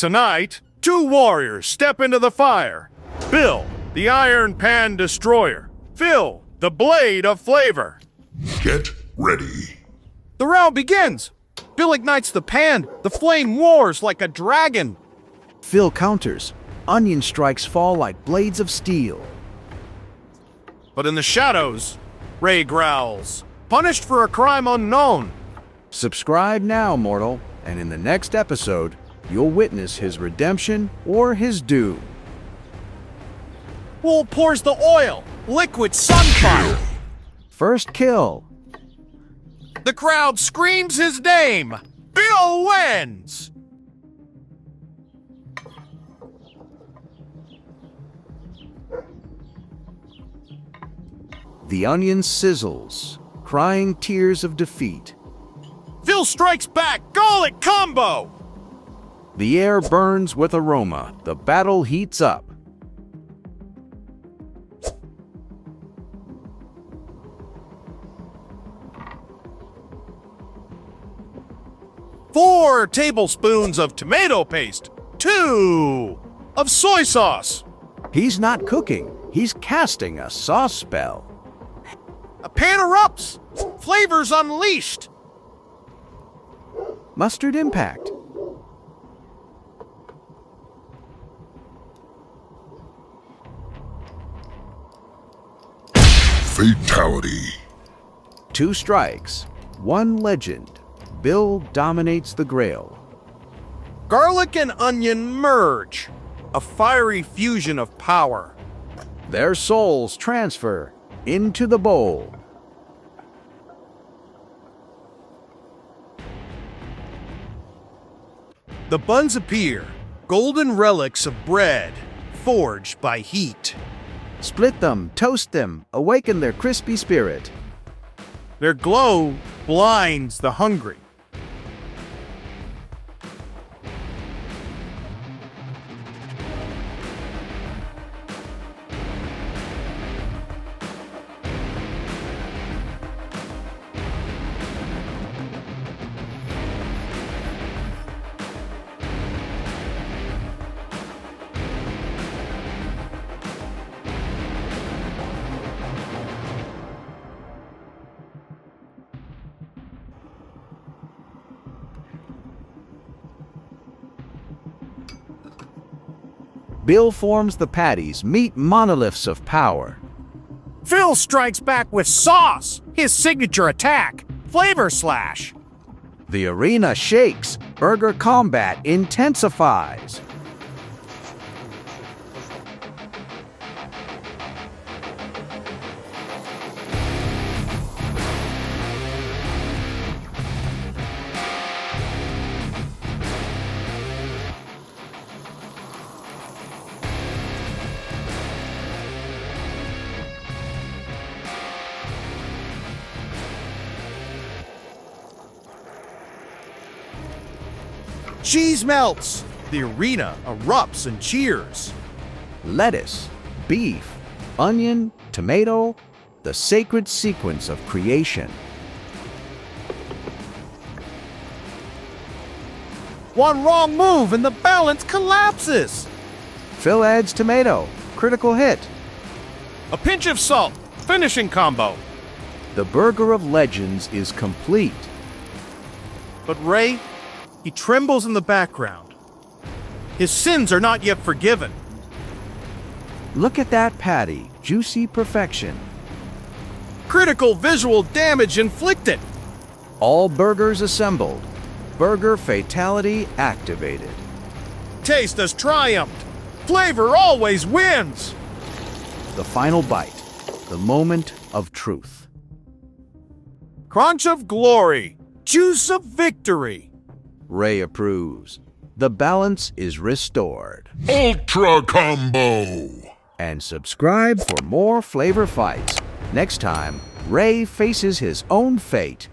Tonight, two warriors step into the fire. Bill, the Iron Pan Destroyer. Phil, the Blade of Flavor. Get ready. The round begins. Bill ignites the pan. The flame roars like a dragon. Phil counters. Onion strikes fall like blades of steel. But in the shadows, Ray growls, punished for a crime unknown. Subscribe now, mortal, and in the next episode, you'll witness his redemption or his doom. Wool pours the oil, liquid sunfire. First kill. The crowd screams his name. Bill wins. The onion sizzles, crying tears of defeat. Phil strikes back, garlic combo. The air burns with aroma. The battle heats up. Four tablespoons of tomato paste. 2 of soy sauce. He's not cooking. He's casting a sauce spell. A pan erupts. Flavors unleashed. Mustard impact. Fatality. 2 strikes, 1 legend. Bill dominates the grail. Garlic and onion merge. A fiery fusion of power. Their souls transfer into the bowl. The buns appear, golden relics of bread, forged by heat. Split them, toast them, awaken their crispy spirit. Their glow blinds the hungry. Bill forms the patties, meat monoliths of power. Phil strikes back with sauce, his signature attack, Flavor Slash. The arena shakes, burger combat intensifies. Cheese melts. The arena erupts and cheers. Lettuce, beef, onion, tomato, the sacred sequence of creation. One wrong move and the balance collapses. Phil adds tomato, critical hit. A pinch of salt, finishing combo. The burger of legends is complete. But Ray, he trembles in the background. His sins are not yet forgiven. Look at that patty, juicy perfection. Critical visual damage inflicted. All burgers assembled. Burger fatality activated. Taste has triumphed. Flavor always wins. The final bite, the moment of truth. Crunch of glory. Juice of victory. Ray approves. The balance is restored. Ultra Combo. And subscribe for more flavor fights. Next time, Ray faces his own fate